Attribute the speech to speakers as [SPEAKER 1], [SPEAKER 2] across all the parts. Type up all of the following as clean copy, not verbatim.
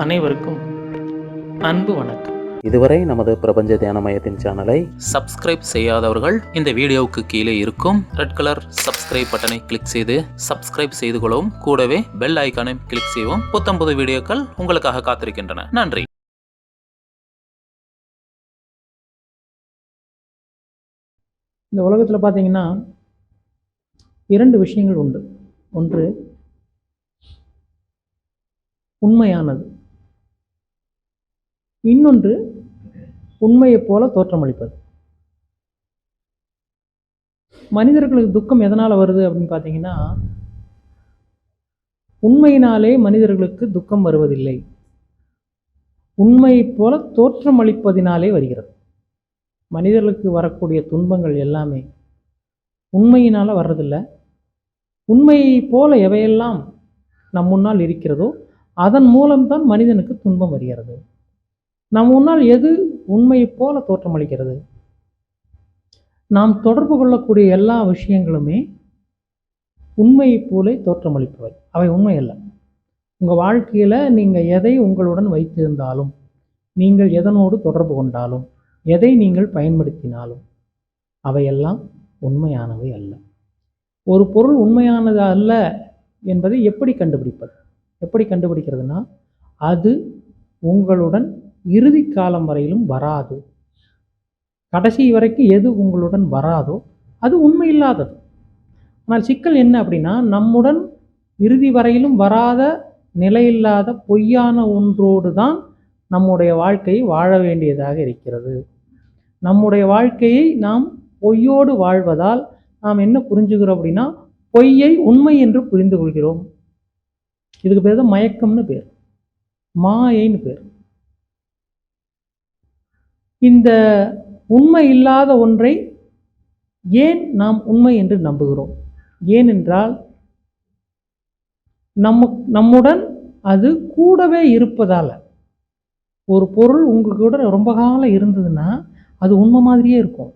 [SPEAKER 1] அனைவருக்கும் அன்பு வணக்கம்.
[SPEAKER 2] இதுவரை நமது பிரபஞ்ச தியான மையத்தின் சேனலை
[SPEAKER 1] சப்ஸ்கிரைப் செய்யாதவர்கள் இந்த வீடியோவுக்கு கீழே இருக்கும் ரெட் கலர் சப்ஸ்கிரைப் பட்டனை கிளிக் செய்து சப்ஸ்கிரைப் செய்து கொள்ளவும். கூடவே பெல் ஐக்கானை கிளிக் செய்யவும். புத்தம்புது வீடியோக்கள் உங்களுக்காக காத்திருக்கின்றன. நன்றி.
[SPEAKER 3] இந்த உலகத்தில் பார்த்தீங்கன்னா 2 விஷயங்கள் உண்டு. ஒன்று உண்மையானது, இன்னொன்று உண்மையைப் போல தோற்றமளிப்பது. மனிதர்களுக்கு துக்கம் எதனால் வருது அப்படின்னு பார்த்தீங்கன்னா, உண்மையினாலே மனிதர்களுக்கு துக்கம் வருவதில்லை, உண்மையைப் போல தோற்றமளிப்பதினாலே வருகிறது. மனிதர்களுக்கு வரக்கூடிய துன்பங்கள் எல்லாமே உண்மையினால் வர்றதில்லை. உண்மையை போல எவையெல்லாம் நம் முன்னால் இருக்கிறதோ அதன் மூலம்தான் மனிதனுக்கு துன்பம் வருகிறது. நம் முன்னால் எது உண்மையைப் போல தோற்றமளிக்கிறது? நாம் தொடர்பு கொள்ளக்கூடிய எல்லா விஷயங்களுமே உண்மையைப் போல தோற்றமளிப்பவை. அவை உண்மை அல்ல. உங்கள் வாழ்க்கையில் நீங்கள் எதை உங்களுடன் வைத்திருந்தாலும், நீங்கள் எதனோடு தொடர்பு கொண்டாலும், எதை நீங்கள் பயன்படுத்தினாலும் அவையெல்லாம் உண்மையானவை அல்ல. ஒரு பொருள் உண்மையானது அல்ல என்பதை எப்படி கண்டுபிடிப்பது? எப்படி கண்டுபிடிக்கிறதுனா, அது உங்களுடன் இறுதி காலம் வரையிலும் வராது. கடைசி வரைக்கும் எது உங்களுடன் வராதோ அது உண்மை இல்லாதது. ஆனால் சிக்கல் என்ன அப்படின்னா, நம்முடன் இறுதி வரையிலும் வராத, நிலையில்லாத பொய்யான ஒன்றோடு தான் நம்முடைய வாழ்க்கையை வாழ வேண்டியதாக இருக்கிறது. நம்முடைய வாழ்க்கையை நாம் பொய்யோடு வாழ்வதால் நாம் என்ன புரிஞ்சுக்கிறோம் அப்படின்னா, பொய்யை உண்மை என்று புரிந்து கொள்கிறோம். இதுக்கு பேர் தான் மயக்கம்னு பேர், மாயைன்னு பேர். இந்த உண்மை இல்லாத ஒன்றை ஏன் நாம் உண்மை என்று நம்புகிறோம்? ஏனென்றால் நம்முடன் அது கூடவே இருப்பதால். ஒரு பொருள் உங்களுக்கு கூட ரொம்ப காலம் இருந்ததுன்னா அது உண்மை மாதிரியே இருக்கும்.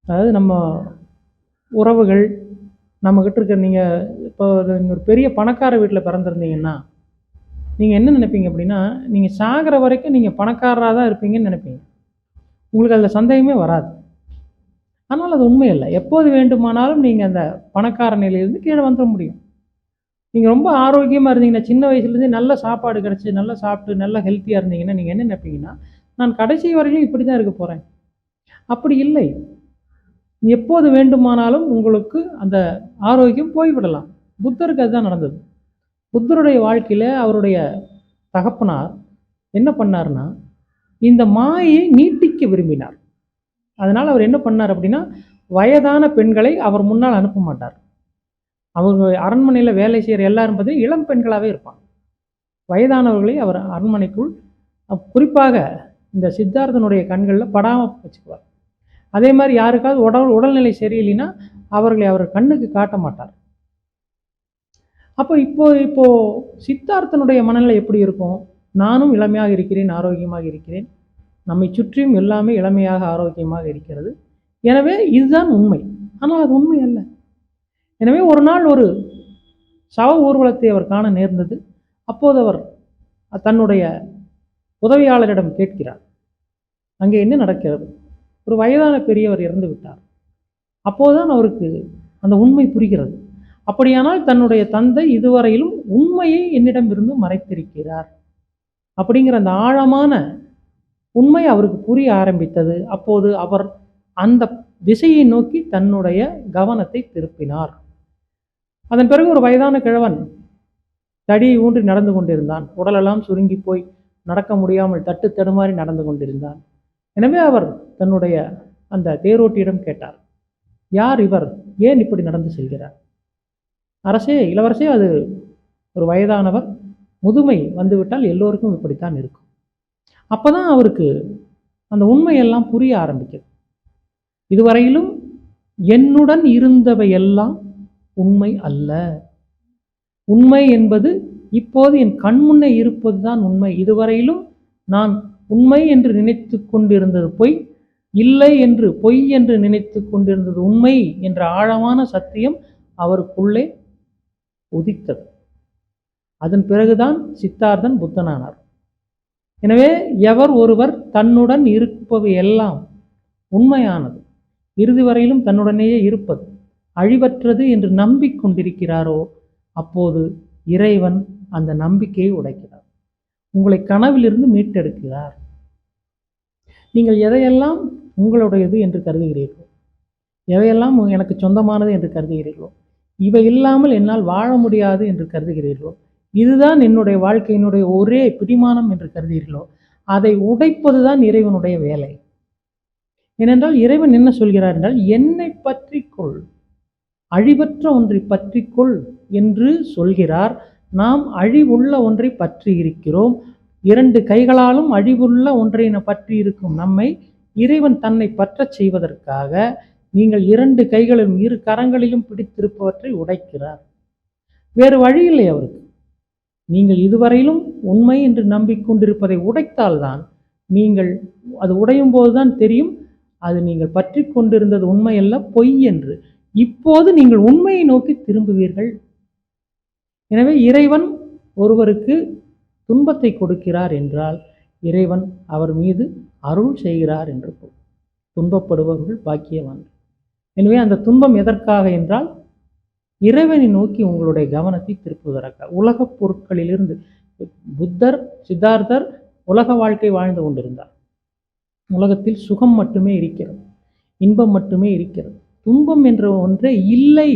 [SPEAKER 3] அதாவது நம்ம உறவுகள் நம்மக்கிட்ட இருக்க, நீங்கள் இப்போ ஒரு பெரிய பணக்கார வீட்டில் பிறந்திருந்தீங்கன்னா நீங்கள் என்ன நினைப்பீங்க அப்படின்னா, நீங்கள் சாகிற வரைக்கும் நீங்கள் பணக்காரராக தான் இருப்பீங்கன்னு நினைப்பீங்க. உங்களுக்கு அதில் சந்தேகமே வராது. ஆனால் அது உண்மை இல்லை. எப்போது வேண்டுமானாலும் நீங்கள் அந்த பணக்கார நிலையிலிருந்து கீழே வந்துட முடியும். நீங்கள் ரொம்ப ஆரோக்கியமாக இருந்தீங்கன்னா, சின்ன வயசுலேருந்தே நல்ல சாப்பாடு கிடச்சி நல்லா சாப்பிட்டு நல்லா ஹெல்த்தியாக இருந்தீங்கன்னா நீங்கள் என்ன நினைப்பீங்கன்னா, நான் கடைசி வரைக்கும் இப்படி தான் இருக்க போகிறேன். அப்படி இல்லை. எப்போது வேண்டுமானாலும் உங்களுக்கு அந்த ஆரோக்கியம் போய்விடலாம். புத்தருக்கு அதுதான் நடந்தது. புத்தருடைய வாழ்க்கையில் அவருடைய தகப்பனார் என்ன பண்ணார்னா, இந்த மாயை நீட்டிக்க விரும்பினார். அதனால் அவர் என்ன பண்ணார் அப்படின்னா, வயதான பெண்களை அவர் முன்னால் அனுப்ப மாட்டார். அவர் அரண்மனையில் வேலை செய்கிற எல்லாரும் பார்த்தீங்கன்னா இளம் பெண்களாகவே இருப்பாங்க. வயதானவர்களை அவர் அரண்மனைக்குள் குறிப்பாக இந்த சித்தார்த்தனுடைய கண்களில் படாமல் வச்சுக்குவார். அதே மாதிரி யாருக்காவது உடல்நிலை சரியில்லைன்னா அவர்களை அவர் கண்ணுக்கு காட்ட மாட்டார். அப்போ இப்போ சித்தார்த்தனுடைய மனநிலை எப்படி இருக்கும்? நானும் இளமையாக இருக்கிறேன், ஆரோக்கியமாக இருக்கிறேன், நம்மை சுற்றியும் எல்லாமே இளமையாக ஆரோக்கியமாக இருக்கிறது, எனவே இதுதான் உண்மை. ஆனால் அது உண்மை அல்ல. எனவே ஒரு நாள் ஒரு சவ ஊர்வலத்தை அவர் காண நேர்ந்தது. அப்போது அவர் தன்னுடைய உதவியாளரிடம் கேட்கிறார், அங்கே என்ன நடக்கிறது? ஒரு வயதான பெரியவர் இறந்து விட்டார். அப்போதுதான் அவருக்கு அந்த உண்மை புரிகிறது. அப்படியானால் தன்னுடைய தந்தை இதுவரையிலும் உண்மையை என்னிடமிருந்து மறைத்திருக்கிறார் அப்படிங்கிற அந்த ஆழமான உண்மை அவருக்கு புரிய ஆரம்பித்தது. அப்போது அவர் அந்த திசையை நோக்கி தன்னுடைய கவனத்தை திருப்பினார். அதன் பிறகு ஒரு வயதான கிழவன் தடி ஊன்றி நடந்து கொண்டிருந்தான். உடலெல்லாம் சுருங்கி போய் நடக்க முடியாமல் தட்டு தடுமாறி நடந்து கொண்டிருந்தான். எனவே அவர் தன்னுடைய அந்த தேரோட்டியிடம் கேட்டார், யார் இவர்? ஏன் இப்படி நடந்து செல்கிறார்? அரசே, இளவரசே, அது ஒரு வயதானவர், முதுமை வந்துவிட்டால் எல்லோருக்கும் இப்படித்தான் இருக்கும். அப்போதான் அவருக்கு அந்த உண்மையெல்லாம் புரிய ஆரம்பிக்குது. இதுவரையிலும் என்னுடன் இருந்தவையெல்லாம் உண்மை அல்ல. உண்மை என்பது இப்போது என் கண்முன்னே இருப்பது தான் உண்மை. இதுவரையிலும் நான் உண்மை என்று நினைத்து கொண்டிருந்தது பொய், இல்லை என்று பொய் என்று நினைத்து கொண்டிருந்தது உண்மை என்ற ஆழமான சத்தியம் அவருக்குள்ளே உதித்தது. அதன் பிறகுதான் சித்தார்த்தன் புத்தனானார். எனவே எவர் ஒருவர் தன்னுடன் இருப்பவை எல்லாம் உண்மையானது, இறுதி வரையிலும் தன்னுடனேயே இருப்பது, அழிவற்றது என்று நம்பிக்கொண்டிருக்கிறாரோ அப்போது இறைவன் அந்த நம்பிக்கையை உடைக்கிறார், உங்களை கனவிலிருந்து மீட்டெடுக்கிறார். நீங்கள் எதையெல்லாம் உங்களுடையது என்று கருதுகிறீர்களோ, எவையெல்லாம் எனக்கு சொந்தமானது என்று கருதுகிறீர்களோ, இவை இல்லாமல் என்னால் வாழ முடியாது என்று கருதுகிறீர்களோ, இதுதான் என்னுடைய வாழ்க்கையினுடைய ஒரே பிடிமானம் என்று கருதுகிறீர்களோ, அதை உடைப்பது தான் இறைவனுடைய வேலை. ஏனென்றால் இறைவன் என்ன சொல்கிறார் என்றால், என்னை பற்றிக்கொள், அழிவற்ற ஒன்றை பற்றிக்கொள் என்று சொல்கிறார். நாம் அழிவுள்ள ஒன்றை பற்றி இருக்கிறோம். 2 கைகளாலும் அழிவுள்ள ஒன்றை பற்றி இருக்கும் நம்மை இறைவன் தன்னை பற்றச் செய்வதற்காக நீங்கள் 2 கைகளிலும் 2 கரங்களிலும் பிடித்திருப்பவற்றை உடைக்கிறார். வேறு வழி இல்லை அவருக்கு. நீங்கள் இதுவரையிலும் உண்மை என்று நம்பிக்கொண்டிருப்பதை உடைத்தால்தான், நீங்கள் அது உடையும் போதுதான் தெரியும் அது நீங்கள் பற்றி கொண்டிருந்தது உண்மையல்ல, பொய் என்று. இப்போது நீங்கள் உண்மையை நோக்கி திரும்புவீர்கள். எனவே இறைவன் ஒருவருக்கு துன்பத்தை கொடுக்கிறார் என்றால் இறைவன் அவர் மீது அருள் செய்கிறார் என்று பொருள். துன்பப்படுபவர்கள் பாக்கியவான்கள். எனவே அந்த துன்பம் எதற்காக என்றால் இறைவனை நோக்கி உங்களுடைய கவனத்தை திருப்புவதற்காக. உலகப் பொருட்களிலிருந்து புத்தர், சித்தார்த்தர் உலக வாழ்க்கை வாழ்ந்து கொண்டிருந்தார். உலகத்தில் சுகம் மட்டுமே இருக்கிறது, இன்பம் மட்டுமே இருக்கிறது, துன்பம் என்ற ஒன்றே இல்லை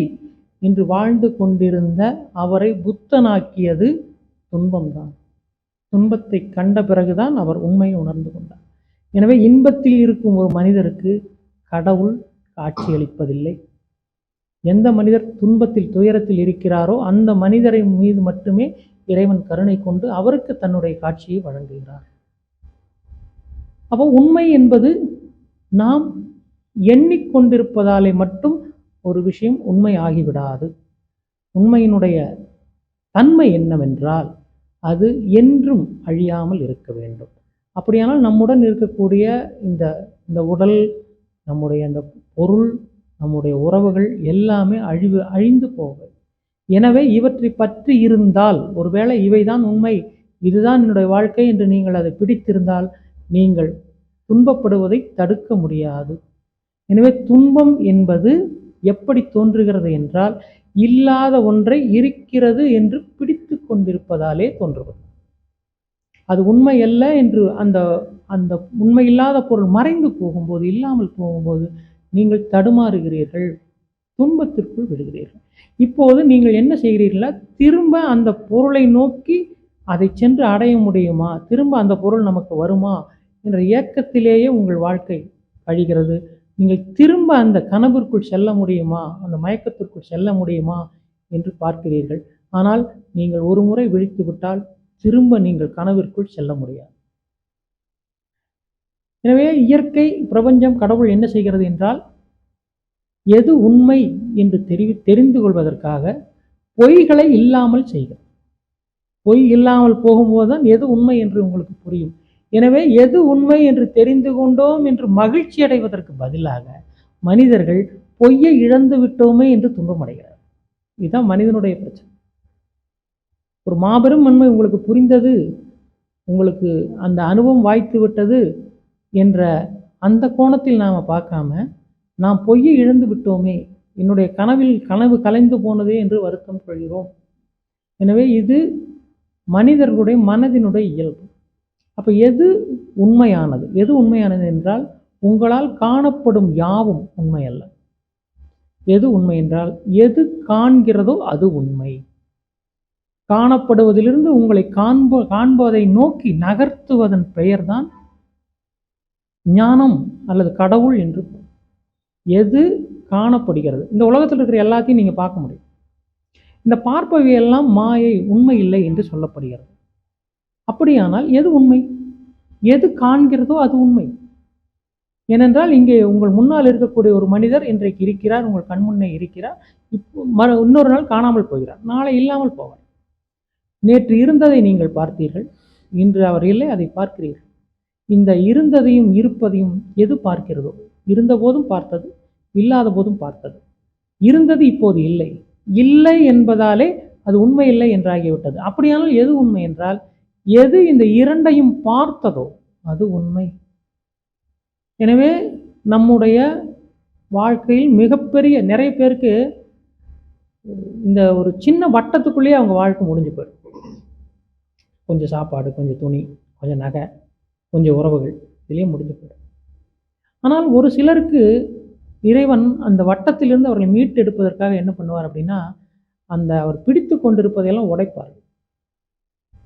[SPEAKER 3] என்று வாழ்ந்து கொண்டிருந்த அவரை புத்தனாக்கியது துன்பம்தான். துன்பத்தை கண்ட பிறகுதான் அவர் உண்மையை உணர்ந்து கொண்டார். எனவே இன்பத்தில் இருக்கும் ஒரு மனிதருக்கு கடவுள் காட்சியளிப்பதில்லை. எந்த மனிதர் துன்பத்தில், துயரத்தில் இருக்கிறாரோ அந்த மனிதரை மீது மட்டுமே இறைவன் கருணை கொண்டு அவருக்கு தன்னுடைய காட்சியை வழங்குகிறார். அப்போ உண்மை என்பது நாம் எண்ணிக்கொண்டிருப்பதாலே மட்டும் ஒரு விஷயம் உண்மை ஆகிவிடாது. உண்மையினுடைய தன்மை என்னவென்றால் அது என்றும் அழியாமல் இருக்க வேண்டும். அப்படியானால் நம்முடன் இருக்கக்கூடிய இந்த உடல், நம்முடைய அந்த பொருள், நம்முடைய உறவுகள் எல்லாமே அழிந்து போகும். எனவே இவற்றை பற்றி இருந்தால், ஒருவேளை இவைதான் உண்மை, இதுதான் என்னுடைய வாழ்க்கை என்று நீங்கள் அதை பிடித்திருந்தால் நீங்கள் துன்பப்படுவதை தடுக்க முடியாது. எனவே துன்பம் என்பது எப்படி தோன்றுகிறது என்றால், இல்லாத ஒன்றை இருக்கிறது என்று பிடித்து கொண்டிருப்பதாலே தோன்றுவது. அது உண்மை அல்ல என்று அந்த உண்மையில்லாத பொருள் மறைந்து போகும்போது, இல்லாமல் போகும்போது நீங்கள் தடுமாறுகிறீர்கள், துன்பத்திற்குள் விடுகிறீர்கள். இப்போது நீங்கள் என்ன செய்கிறீர்களா, திரும்ப அந்த பொருளை நோக்கி அதை சென்று அடைய முடியுமா, திரும்ப அந்த பொருள் நமக்கு வருமா என்ற ஏக்கத்திலேயே உங்கள் வாழ்க்கை கழிகிறது. நீங்கள் திரும்ப அந்த கனவிற்குள் செல்ல முடியுமா, அந்த மயக்கத்திற்குள் செல்ல முடியுமா என்று பார்க்கிறீர்கள். ஆனால் நீங்கள் ஒரு முறை விழித்து விட்டால் திரும்ப நீங்கள் கனவிற்குள் செல்ல முடியாது. எனவே இயற்கை, பிரபஞ்சம், கடவுள் என்ன செய்கிறது என்றால், எது உண்மை என்று தெரிந்து கொள்வதற்காக பொய்களை இல்லாமல் செய்கிறது. பொய் இல்லாமல் போகும்போது தான் எது உண்மை என்று உங்களுக்கு புரியும். எனவே எது உண்மை என்று தெரிந்து கொண்டோம் என்று மகிழ்ச்சி அடைவதற்கு பதிலாக மனிதர்கள் பொய்யை இழந்து விட்டோமே என்று துன்பமடைகிறார். இதுதான் மனிதனுடைய பிரச்சனை. ஒரு மாபெரும் உண்மை உங்களுக்கு புரிந்தது, உங்களுக்கு அந்த அனுபவம் வாய்த்து விட்டது என்ற அந்த கோணத்தில் நாம் பார்க்காம, நாம் பொய்யை இழந்து விட்டோமே, என்னுடைய கனவு கலைந்து போனதே என்று வருத்தம் கொள்கிறோம். எனவே இது மனிதர்களுடைய மனதினுடைய இயல்பு. அப்போ எது உண்மையானது, எது உண்மையானது என்றால், உங்களால் காணப்படும் யாவும் உண்மை அல்ல. எது உண்மை என்றால், எது காண்கிறதோ அது உண்மை. காணப்படுவதிலிருந்து உங்களை காண்பதை நோக்கி நகர்த்துவதன் பெயர்தான் ஞானம் அல்லது கடவுள் என்று. எது காணப்படுகிறது, இந்த உலகத்தில் இருக்கிற எல்லாத்தையும் நீங்கள் பார்க்க முடியும். இந்த பார்ப்பவையெல்லாம் மாயை, உண்மை இல்லை என்று சொல்லப்படுகிறது. அப்படியானால் எது உண்மை, எது காண்கிறதோ அது உண்மை. ஏனென்றால் இங்கே உங்கள் முன்னால் இருக்கக்கூடிய ஒரு மனிதர் இன்றைக்கு இருக்கிறார், உங்கள் கண்முன்னே இருக்கிறார். இப்போ இன்னொரு நாள் காணாமல் போகிறார், நாளை இல்லாமல் போவார். நேற்று இருந்ததை நீங்கள் பார்த்தீர்கள், இன்று அவர் இல்லை, அதை பார்க்கிறீர்கள். இந்த இருந்ததையும் இருப்பதையும் எது பார்க்கிறதோ, இருந்த போதும் பார்த்தது, இல்லாத போதும் பார்த்தது. இருந்தது இப்போது இல்லை, இல்லை என்பதாலே அது உண்மை இல்லை என்றாகிவிட்டது. அப்படியானால் எது உண்மை என்றால், எது இந்த இரண்டையும் பார்த்ததோ அது உண்மை. எனவே நம்முடைய வாழ்க்கையில் மிகப்பெரிய நிறைய பேருக்கு இந்த ஒரு சின்ன வட்டத்துக்குள்ளேயே அவங்க வாழ்க்கை முடிஞ்சு போயிடும். கொஞ்சம் சாப்பாடு, கொஞ்சம் துணி, கொஞ்சம் நகை, கொஞ்சம் உறவுகள், இதுலேயே முடிஞ்சு போயிடும். ஆனால் ஒரு சிலருக்கு இறைவன் அந்த வட்டத்திலிருந்து அவர்களை மீட்டு எடுப்பதற்காக என்ன பண்ணுவார் அப்படின்னா, அந்த அவர் பிடித்து கொண்டிருப்பதையெல்லாம் உடைப்பார்.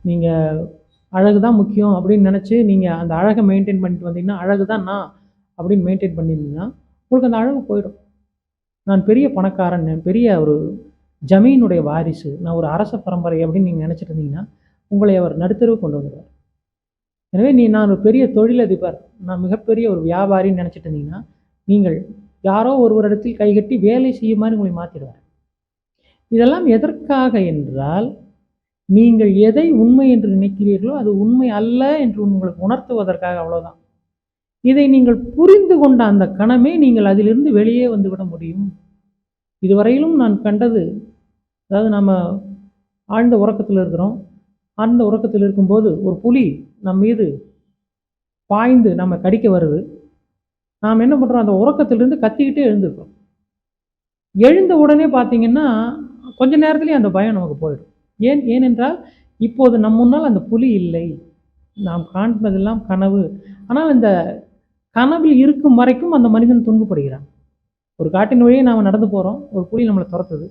[SPEAKER 3] நீங்கள் அழகு தான் முக்கியம் அப்படின்னு நினச்சி நீங்கள் அந்த அழகை மெயின்டைன் பண்ணிட்டு வந்தீங்கன்னா, அழகு தான் நான் அப்படின்னு மெயின்டைன் பண்ணியிருந்தீங்கன்னா உங்களுக்கு அந்த அழகு போயிடும். நான் பெரிய பணக்காரன், பெரிய ஒரு ஜமீனுடைய வாரிசு, நான் ஒரு அரச பரம்பரை அப்படின்னு நீங்கள் நினச்சிட்டு இருந்தீங்கன்னா உங்களை அவர் நடுத்தரவு கொண்டு வந்துடுவார். எனவே நான் ஒரு பெரிய தொழிலதிபர், நான் மிகப்பெரிய ஒரு வியாபாரின்னு நினச்சிட்டு இருந்தீங்கன்னா நீங்கள் யாரோ ஒருவரிடத்தில் கைகட்டி வேலை செய்யுமாறு உங்களை மாற்றிடுவார். இதெல்லாம் எதற்காக என்றால், நீங்கள் எதை உண்மை என்று நினைக்கிறீர்களோ அது உண்மை அல்ல என்று உங்களுக்கு உணர்த்துவதற்காக. அவ்வளோதான். இதை நீங்கள் புரிந்து கொண்ட அந்த கணமே நீங்கள் அதிலிருந்து வெளியே வந்துவிட முடியும். இதுவரையிலும் நான் கண்டது, அதாவது நம்ம ஆழ்ந்த உறக்கத்தில் இருக்கிறோம். ஆழ்ந்த உறக்கத்தில் இருக்கும்போது ஒரு புலி நம் மீது பாய்ந்து நம்ம கடிக்க வருது. நாம் என்ன பண்ணுறோம், அந்த உறக்கத்திலிருந்து கத்திக்கிட்டே எழுந்திருக்கிறோம். எழுந்த உடனே பார்த்தீங்கன்னா கொஞ்ச நேரத்துலேயே அந்த பயம் நமக்கு போயிடும். ஏனென்றால் இப்போது நம் முன்னால் அந்த புலி இல்லை, நாம் காண்பதெல்லாம் கனவு. ஆனால் இந்த கனவில் இருக்கும் வரைக்கும் அந்த மனிதன் துன்பப்படுகிறான். ஒரு காட்டின் வழியே நாம் நடந்து போகிறோம், ஒரு புலி நம்மளை துரத்துது,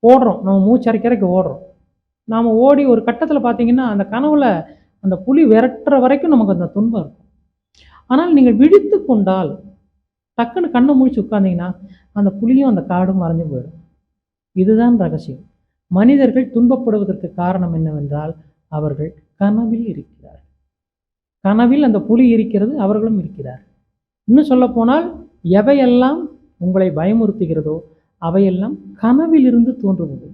[SPEAKER 3] ஓடுறோம், நம்ம மூச்சரைக்கிறக்கு ஓடுறோம். நாம் ஓடி ஒரு கட்டத்தில் பார்த்தீங்கன்னா அந்த கனவுல அந்த புலி விரட்டுற வரைக்கும் நமக்கு அந்த துன்பம் இருக்கும். ஆனால் நீங்கள் விழித்து கொண்டால், டக்குன்னு கண்ணை முழிச்சு உட்கார்ந்தீங்கன்னா அந்த புலியும் அந்த காடும் மறைஞ்சு போயிடும். இதுதான் ரகசியம். மனிதர்கள் துன்பப்படுவதற்கு காரணம் என்னவென்றால், அவர்கள் கனவில் இருக்கிறார். கனவில் அந்த புலி இருக்கிறது, அவர்களும் இருக்கிறார். இன்னும் சொல்ல போனால், எவையெல்லாம் உங்களை பயமுறுத்துகிறதோ அவையெல்லாம் கனவிலிருந்து தோன்றுவது.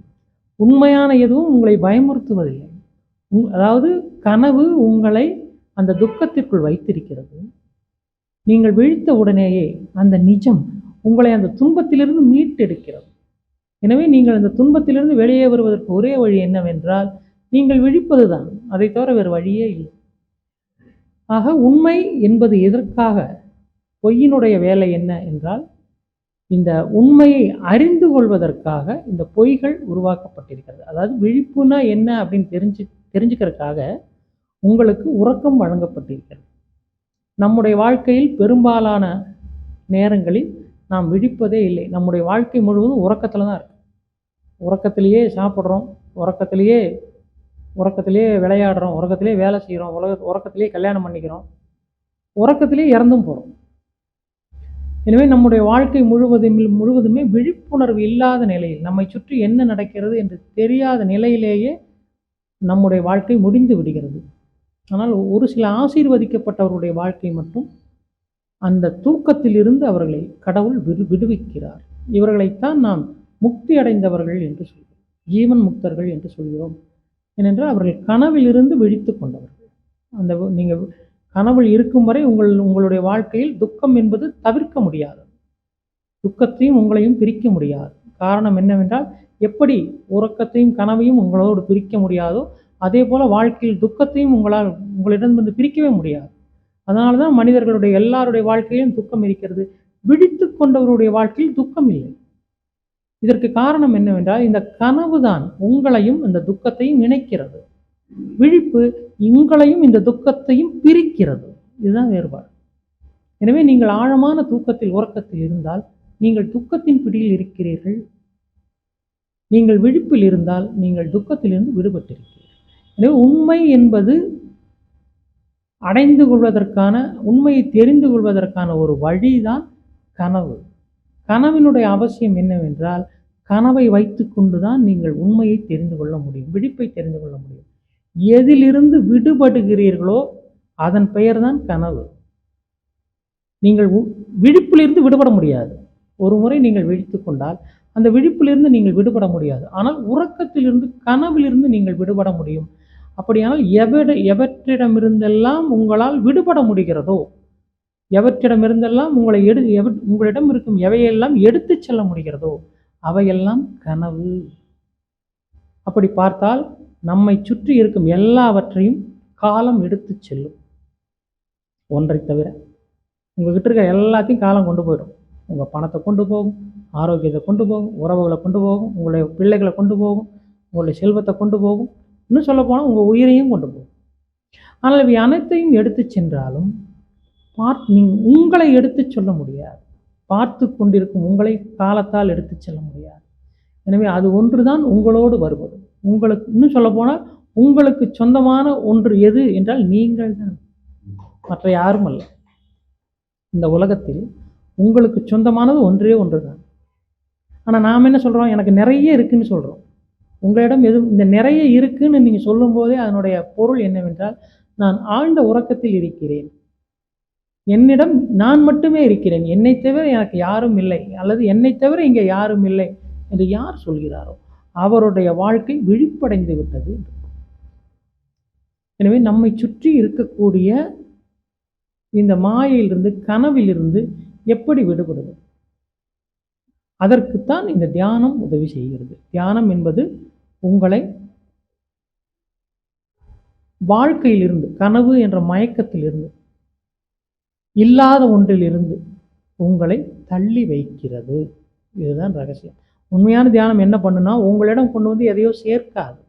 [SPEAKER 3] உண்மையான எதுவும் உங்களை பயமுறுத்துவதில்லை. அதாவது கனவு உங்களை அந்த துக்கத்திற்குள் வைத்திருக்கிறது. நீங்கள் விழித்த உடனேயே அந்த நிஜம் உங்களை அந்த துன்பத்திலிருந்து மீட்டெடுக்கிறது. எனவே நீங்கள் அந்த துன்பத்திலிருந்து வெளியே வருவதற்கு ஒரே வழி என்னவென்றால், நீங்கள் விழிப்பது தான். அதை தவிர வேறு வழியே இல்லை. ஆக உண்மை என்பது எதற்காக, பொய்யினுடைய வேலை என்ன என்றால், இந்த உண்மையை அறிந்து கொள்வதற்காக இந்த பொய்கள் உருவாக்கப்பட்டிருக்கிறது. அதாவது விழிப்புனா என்ன அப்படின்னு தெரிஞ்சுக்கிறதுக்காக உங்களுக்கு உறக்கம் வழங்கப்பட்டிருக்கிறது. நம்முடைய வாழ்க்கையில் பெரும்பாலான நேரங்களில் நாம் விழிப்பதே இல்லை. நம்முடைய வாழ்க்கை முழுவதும் உறக்கத்தில் தான் இருக்கு. உறக்கத்திலேயே சாப்பிட்றோம், உறக்கத்திலேயே விளையாடுறோம், உறக்கத்திலே வேலை செய்கிறோம், உறக்கத்திலே கல்யாணம் பண்ணிக்கிறோம், உறக்கத்திலே இறந்தும் போகிறோம். எனவே நம்முடைய வாழ்க்கை முழுவதுமே விழிப்புணர்வு இல்லாத நிலையில், நம்மை சுற்றி என்ன நடக்கிறது என்று தெரியாத நிலையிலேயே நம்முடைய வாழ்க்கை முடிந்து விடுகிறது. ஆனால் ஒரு சில ஆசீர்வதிக்கப்பட்டவருடைய வாழ்க்கை மட்டும் அந்த தூக்கத்தில் இருந்து அவர்களை கடவுள் விடுவிக்கிறார். இவர்களைத்தான் நாம் முக்தி அடைந்தவர்கள் என்று சொல்கிறோம், ஜீவன் முக்தர்கள் என்று சொல்கிறோம். ஏனென்றால் அவர்கள் கனவிலிருந்து விழித்து கொண்டவர்கள். அந்த நீங்கள் கனவில் இருக்கும் வரை உங்களுடைய வாழ்க்கையில் துக்கம் என்பது தவிர்க்க முடியாது. துக்கத்தையும் உங்களையும் பிரிக்க முடியாது. காரணம் என்னவென்றால், எப்படி உறக்கத்தையும் கனவையும் உங்களோடு பிரிக்க முடியாதோ அதே போல வாழ்க்கையில் துக்கத்தையும் உங்களிடம் பிரிக்கவே முடியாது. அதனால தான் மனிதர்களுடைய எல்லாருடைய வாழ்க்கையிலும் துக்கம் இருக்கிறது. விழித்து கொண்டவருடைய வாழ்க்கையில் துக்கம் இல்லை. இதற்கு காரணம் என்னவென்றால், இந்த கனவு தான் உங்களையும் இந்த துக்கத்தையும் இணைக்கிறது. விழிப்பு உங்களையும் இந்த துக்கத்தையும் பிரிக்கிறது. இதுதான் வேறுபாடு. எனவே நீங்கள் ஆழமான தூக்கத்தில் உறக்கத்தில் இருந்தால் நீங்கள் துக்கத்தின் பிடியில் இருக்கிறீர்கள். நீங்கள் விழிப்பில் இருந்தால் நீங்கள் துக்கத்திலிருந்து விடுபட்டிருக்கிறீர்கள். எனவே உண்மை என்பது அடைந்து கொள்வதற்கான, உண்மையை தெரிந்து கொள்வதற்கான ஒரு வழிதான் கனவு. கனவினுடைய அவசியம் என்னவென்றால், கனவை வைத்து கொண்டுதான் நீங்கள் உண்மையை தெரிந்து கொள்ள முடியும், விழிப்பை தெரிந்து கொள்ள முடியும். எதிலிருந்து விடுபடுகிறீர்களோ அதன் பெயர் தான் கனவு. நீங்கள் விழிப்பிலிருந்து விடுபட முடியாது. ஒரு முறை நீங்கள் விழித்து கொண்டால் அந்த விழிப்பிலிருந்து நீங்கள் விடுபட முடியாது. ஆனால் உறக்கத்திலிருந்து, கனவிலிருந்து நீங்கள் விடுபட முடியும். அப்படியானால் எவற்றிடமிருந்தெல்லாம் உங்களால் விடுபட முடிகிறதோ, எவற்றிடமிருந்தெல்லாம் உங்களிடம் இருக்கும் எவையெல்லாம் எடுத்து செல்ல முடிகிறதோ அவையெல்லாம் கனவு. அப்படி பார்த்தால் நம்மை சுற்றி இருக்கும் எல்லாவற்றையும் காலம் எடுத்து செல்லும். ஒன்றை தவிர உங்ககிட்ட இருக்க எல்லாத்தையும் காலம் கொண்டு போயிடும். உங்கள் பணத்தை கொண்டு போகும், ஆரோக்கியத்தை கொண்டு போகும், உறவுகளை கொண்டு போகும், உங்களுடைய பிள்ளைகளை கொண்டு போகும், உங்களுடைய செல்வத்தை கொண்டு போகும், இன்னும் சொல்ல போனால் உங்கள் உயிரையும் கொண்டு போகும். ஆனால் இவை அனைத்தையும் எடுத்து சென்றாலும் உங்களை எடுத்து சொல்ல முடியாது. பார்த்து கொண்டிருக்கும் உங்களை காலத்தால் எடுத்து செல்ல முடியாது. எனவே அது ஒன்று தான் உங்களோடு வருவது. உங்களுக்கு இன்னும் சொல்ல போனால் உங்களுக்கு சொந்தமான ஒன்று எது என்றால் நீங்கள் தான், மற்ற யாரும் அல்ல. இந்த உலகத்தில் உங்களுக்கு சொந்தமானது ஒன்றே ஒன்று தான். ஆனால் நாம் என்ன சொல்கிறோம், எனக்கு நிறைய இருக்குன்னு சொல்கிறோம். உங்களிடம் இந்த நிறைய இருக்குன்னு நீங்கள் சொல்லும்போதே அதனுடைய பொருள் என்னவென்றால், நான் ஆழ்ந்த உறக்கத்தில் இருக்கிறேன், என்னிடம் நான் மட்டுமே இருக்கிறேன், என்னை தவிர எனக்கு யாரும் இல்லை, அல்லது என்னை தவிர இங்கே யாரும் இல்லை என்று யார் சொல்கிறாரோ அவருடைய வாழ்க்கை விழிப்படைந்து விட்டது. எனவே நம்மை சுற்றி இருக்கக்கூடிய இந்த மாயையிலிருந்து, கனவிலிருந்து எப்படி விடுபடுவது? அதற்குத்தான் இந்த தியானம் உதவி செய்கிறது. தியானம் என்பது உங்களை வாழ்க்கையிலிருந்து, கனவு என்ற மயக்கத்திலிருந்து, இல்லாத ஒன்றிலிருந்து உங்களை தள்ளி வைக்கிறது. இதுதான் ரகசியம். உண்மையான தியானம் என்ன பண்ணுனா, உங்களிடம் கொண்டு வந்து எதையோ சேர்க்காது.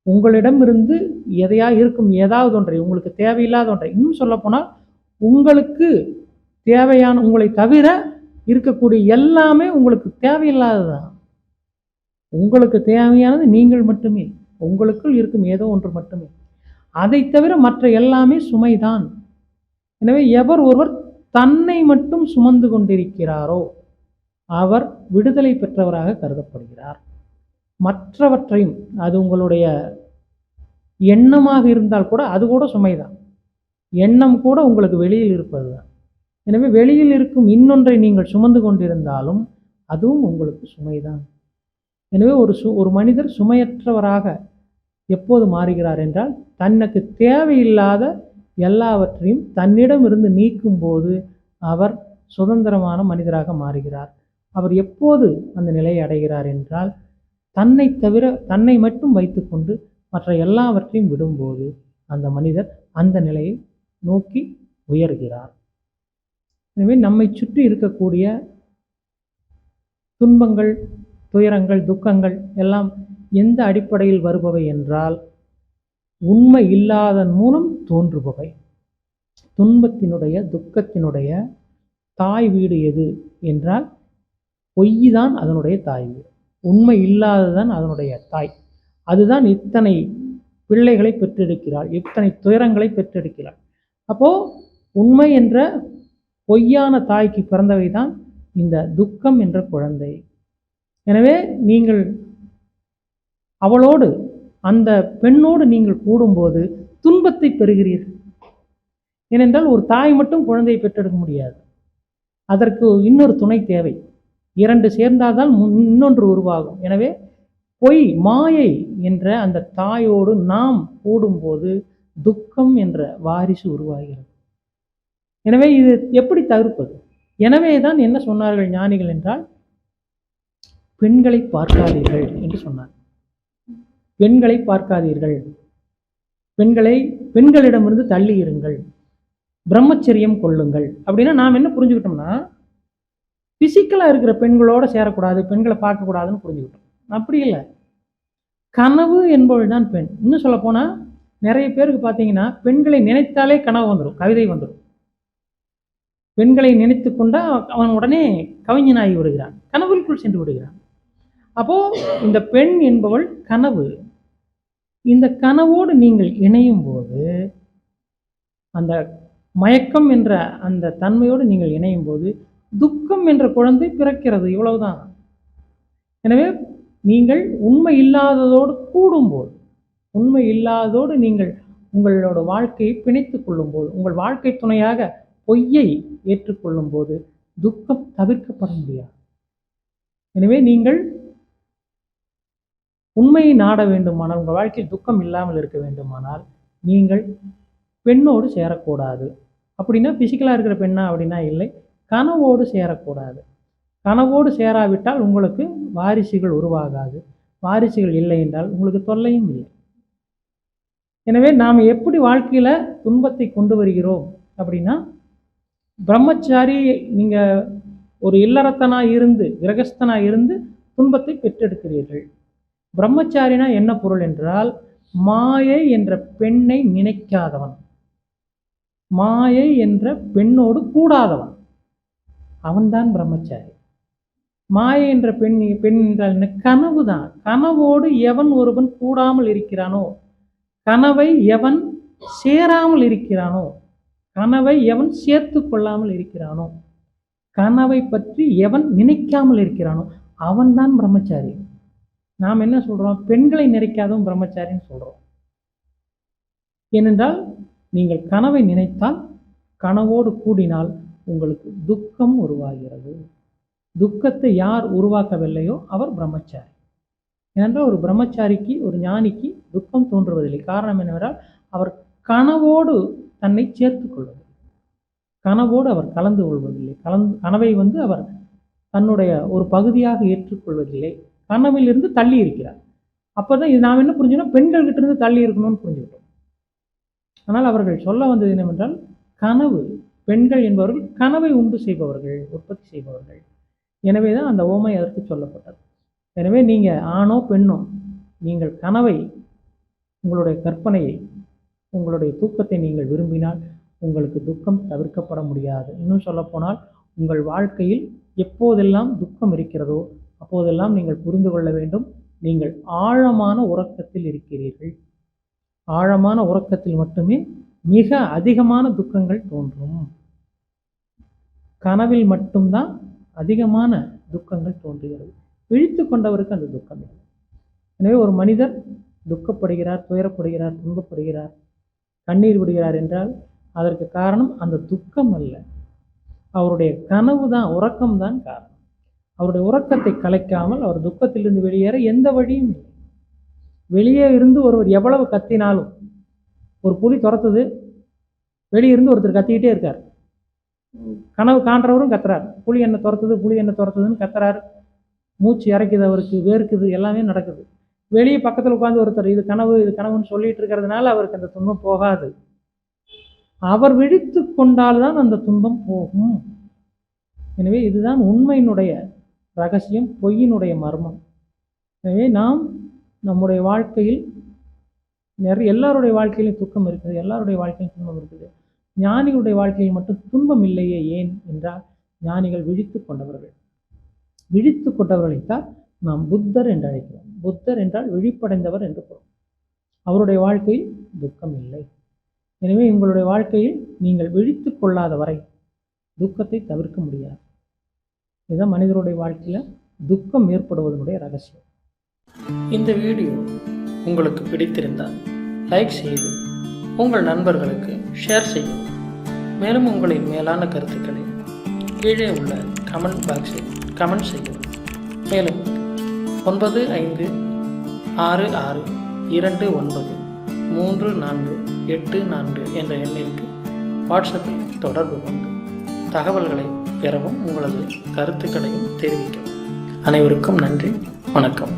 [SPEAKER 3] உங்களிடம் இருந்து எதையா இருக்கும் ஏதாவது ஒன்றை, உங்களுக்கு தேவையில்லாத ஒன்றை, இன்னும் சொல்ல போனால் உங்களுக்கு தேவையான, உங்களை தவிர இருக்கக்கூடிய எல்லாமே உங்களுக்கு தேவையில்லாததான். உங்களுக்கு தேவையானது நீங்கள் மட்டுமே, உங்களுக்குள் இருக்கும் ஏதோ ஒன்று மட்டுமே. அதை தவிர மற்ற எல்லாமே சுமைதான். எனவே எவர் ஒருவர் தன்னை மட்டும் சுமந்து கொண்டிருக்கிறாரோ அவர் விடுதலை பெற்றவராக கருதப்படுகிறார். மற்றவற்றையும், அது உங்களுடைய எண்ணமாக இருந்தால் கூட அது கூட சுமைதான். எண்ணம் கூட உங்களுக்கு வெளியில் இருப்பது தான். எனவே வெளியில் இருக்கும் இன்னொன்றை நீங்கள் சுமந்து கொண்டிருந்தாலும் அதுவும் உங்களுக்கு சுமைதான். எனவே ஒரு மனிதர் சுமையற்றவராக எப்போது மாறுகிறார் என்றால், தனக்கு தேவையில்லாத எல்லாவற்றையும் தன்னிடம் இருந்து நீக்கும் போது அவர் சுதந்திரமான மனிதராக மாறுகிறார். அவர் எப்போது அந்த நிலையை அடைகிறார் என்றால், தன்னை தவிர, தன்னை மட்டும் வைத்துக்கொண்டு மற்ற எல்லாவற்றையும் விடும்போது அந்த மனிதர் அந்த நிலையை நோக்கி உயர்கிறார். எனவே நம்மை சுற்றி இருக்கக்கூடிய துன்பங்கள், துயரங்கள், துக்கங்கள் எல்லாம் எந்த அடிப்படையில் வருபவை என்றால், உண்மை இல்லாதன் மூலம் தோன்றுபவை. துன்பத்தினுடைய, துக்கத்தினுடைய தாய் வீடு எது என்றால் பொய் தான் அதனுடைய தாய் வீடு. உண்மை இல்லாததான் அதனுடைய தாய். அதுதான் இத்தனை பிள்ளைகளை பெற்றெடுக்கிறாள், இத்தனை துயரங்களை பெற்றெடுக்கிறாள். அப்போ உண்மை என்ற பொய்யான தாய்க்கு பிறந்தவை தான் இந்த துக்கம் என்ற குழந்தை. எனவே நீங்கள் அவளோடு, அந்த பெண்ணோடு நீங்கள் கூடும்போது துன்பத்தை பெறுகிறீர்கள். ஏனென்றால் ஒரு தாய் மட்டும் குழந்தையை பெற்றெடுக்க முடியாது. அதற்கு இன்னொரு துணை தேவை. இரண்டு சேர்ந்தால்தான் இன்னொன்று உருவாகும். எனவே பொய், மாயை என்ற அந்த தாயோடு நாம் கூடும்போது துக்கம் என்ற வாரிசு உருவாகிறது. எனவே இது எப்படி தவிர்ப்பது? எனவே தான் என்ன சொன்னார்கள் ஞானிகள் என்றால், பெண்களை பார்க்காதீர்கள் என்று சொன்னார். பெண்களை பார்க்காதீர்கள், பெண்களிடமிருந்து தள்ளி இருங்கள், பிரம்மச்சரியம் கொள்ளுங்கள். அப்படின்னா நாம் என்ன புரிஞ்சுக்கிட்டோம்னா, பிசிக்கலாக இருக்கிற பெண்களோட சேரக்கூடாது, பெண்களை பார்க்கக்கூடாதுன்னு புரிஞ்சுக்கிட்டோம். அப்படி இல்லை. கனவு என்பவள் தான் பெண். இன்னும் சொல்ல போனால் நிறைய பேருக்கு பார்த்தீங்கன்னா, பெண்களை நினைத்தாலே கனவு வந்துடும், கவிதை வந்துடும். பெண்களை நினைத்து கொண்டா அவன் உடனே கவிஞனாகி விடுகிறான், கனவுக்குள் சென்று விடுகிறான். அப்போ இந்த பெண் என்பவள் கனவு. இந்த கனவோடு நீங்கள் இணையும் போது, அந்த மயக்கம் என்ற அந்த தன்மையோடு நீங்கள் இணையும் போது துக்கம் என்ற குழந்தை பிறக்கிறது. இவ்வளவுதான். எனவே நீங்கள் உண்மை இல்லாததோடு கூடும்போது, உண்மை இல்லாததோடு நீங்கள் உங்களோட வாழ்க்கையை பிணைத்துக் கொள்ளும் போது, உங்கள் வாழ்க்கை துணையாக பொய்யை ஏற்றுக்கொள்ளும் போது துக்கம் தவிர்க்கப்பட முடியாது. எனவே நீங்கள் உண்மையை நாட வேண்டுமானால், உங்கள் வாழ்க்கையில் துக்கம் இல்லாமல் இருக்க வேண்டுமானால் நீங்கள் பெண்ணோடு சேரக்கூடாது. அப்படின்னா பிசிக்கலாக இருக்கிற பெண்ணா அப்படின்னா இல்லை, கனவோடு சேரக்கூடாது. கனவோடு சேராவிட்டால் உங்களுக்கு வாரிசுகள் உருவாகாது. வாரிசுகள் இல்லை என்றால் உங்களுக்கு தொல்லையும் இல்லை. எனவே நாம் எப்படி வாழ்க்கையில் துன்பத்தை கொண்டு வருகிறோம் அப்படின்னா, பிரம்மச்சாரி நீங்கள் ஒரு இல்லறத்தனாக இருந்து கிரகஸ்தனாக இருந்து துன்பத்தை பெற்றெடுக்கிறீர்கள். பிரம்மச்சாரினா என்ன பொருள் என்றால், மாயை என்ற பெண்ணை நினைக்காதவன், மாயை என்ற பெண்ணோடு கூடாதவன், அவன்தான் பிரம்மச்சாரி. மாயை என்ற பெண் என்றால் என்ன? கனவு தான். கனவோடு எவன் ஒருவன் கூடாமல் இருக்கிறானோ, கனவை எவன் சேராமல் இருக்கிறானோ, கனவை எவன் சேர்த்து கொள்ளாமல் இருக்கிறானோ, கனவை பற்றி எவன் நினைக்காமல் இருக்கிறானோ அவன்தான் பிரம்மச்சாரி. நாம் என்ன சொல்கிறோம்? பெண்களை நினைக்காதவன் பிரம்மச்சாரின்னு சொல்கிறோம். ஏனென்றால் நீங்கள் கனவை நினைத்தால், கனவோடு கூடினால் உங்களுக்கு துக்கம் உருவாகிறது. துக்கத்தை யார் உருவாக்கவில்லையோ அவர் பிரம்மச்சாரி. ஏனென்றால் ஒரு பிரம்மச்சாரிக்கு, ஒரு ஞானிக்கு துக்கம் தோன்றுவதில்லை. காரணம் என்னவென்றால் அவர் கனவோடு தன்னை சேர்த்து கொள்வதில்லை, கனவோடு அவர் கலந்து கொள்வதில்லை, கனவை அவர் தன்னுடைய ஒரு பகுதியாக ஏற்றுக்கொள்வதில்லை, கனவிலிருந்து தள்ளி இருக்கிறார். அப்போ தான் இது நாம் என்ன புரிஞ்சுக்கணும்? பெண்கள்கிட்ட இருந்து தள்ளி இருக்கணும்னு புரிஞ்சுக்கிட்டோம். ஆனால் அவர்கள் சொல்ல வந்தது என்னவென்றால், கனவு, பெண்கள் என்பவர்கள் கனவை உண்டு செய்பவர்கள், உற்பத்தி செய்பவர்கள். எனவே தான் அந்த ஓமை அதற்கு சொல்லப்பட்டது. எனவே நீங்கள் ஆணோ பெண்ணோ, நீங்கள் கனவை, உங்களுடைய கற்பனையை, உங்களுடைய தூக்கத்தை நீங்கள் விரும்பினால் உங்களுக்கு துக்கம் தவிர்க்கப்பட முடியாது. இன்னும் சொல்லப்போனால், உங்கள் வாழ்க்கையில் எப்போதெல்லாம் துக்கம் இருக்கிறதோ அப்போதெல்லாம் நீங்கள் புரிந்து கொள்ள வேண்டும், நீங்கள் ஆழமான உறக்கத்தில் இருக்கிறீர்கள். ஆழமான உறக்கத்தில் மட்டுமே மிக அதிகமான துக்கங்கள் தோன்றும். கனவில் மட்டும்தான் அதிகமான துக்கங்கள் தோன்றுகிறது. விழித்து கொண்டவருக்கு அந்த துக்கம் இல்லை. எனவே ஒரு மனிதர் துக்கப்படுகிறார், துயரப்படுகிறார், துன்பப்படுகிறார், கண்ணீர் விடுகிறார் என்றால் அதற்கு காரணம் அந்த துக்கம் அல்ல, அவருடைய கனவு தான், உறக்கம்தான் காரணம். அவருடைய உறக்கத்தை கலைக்காமல் அவர் துக்கத்திலிருந்து வெளியேற எந்த வழியும் இல்லை. வெளியே இருந்து ஒருவர் எவ்வளவு கத்தினாலும், ஒரு புலி துரத்துது, வெளியே இருந்து ஒருத்தர் கத்திக்கிட்டே இருக்கார், கனவு காண்றவரும் கத்துறார், புலி என்ன துரத்துது, புலி என்ன துரத்துதுன்னு கத்துறாரு, மூச்சு இறைக்குது, அவருக்கு வேர்க்குது, எல்லாமே நடக்குது. வெளியே பக்கத்தில் உட்காந்து ஒருத்தர் இது கனவு, இது கனவுன்னு சொல்லிட்டு இருக்கிறதுனால அவருக்கு அந்த துன்பம் போகாது. அவர் விழித்து கொண்டால்தான் அந்த துன்பம் போகும். எனவே இதுதான் உண்மையினுடைய ரகசியம், பொய்யினுடைய மர்மம். எனவே நாம் நம்முடைய வாழ்க்கையில் எல்லாருடைய வாழ்க்கையிலும் துக்கம் இருக்குது, எல்லாருடைய வாழ்க்கையிலும் துன்பம் இருக்குது. ஞானிகளுடைய வாழ்க்கையில் மட்டும் துன்பம் இல்லையே. ஏன் என்றால் ஞானிகள் விழித்து கொண்டவர்கள். விழித்து கொண்டவர்களைத்தான் நாம் புத்தர் என்று அழைக்கிறோம். புத்தர் என்றால் விழிப்படைந்தவர் என்று பொருள். அவருடைய வாழ்க்கையில் துக்கம் இல்லை. எனவே உங்களுடைய வாழ்க்கையில் நீங்கள் விழித்து கொள்ளாத வரை துக்கத்தை தவிர்க்க முடியாது. இதுதான் மனிதருடைய வாழ்க்கையில் துக்கம் ஏற்படுவதனுடைய ரகசியம். இந்த வீடியோ உங்களுக்கு பிடித்திருந்தால் லைக் செய்து உங்கள் நண்பர்களுக்கு ஷேர் செய்யவும். மேலும் உங்களின் மேலான கருத்துக்களை கீழே உள்ள கமெண்ட் பாக்ஸில் கமெண்ட் செய்யவும். மேலும் 9566293484 என்ற எண்ணிற்கு வாட்ஸ்அப்பில் தொடர்பு கொண்டு தகவல்களை பெறவும், உங்களது கருத்துக்களையும் தெரிவிக்கவும். அனைவருக்கும் நன்றி, வணக்கம்.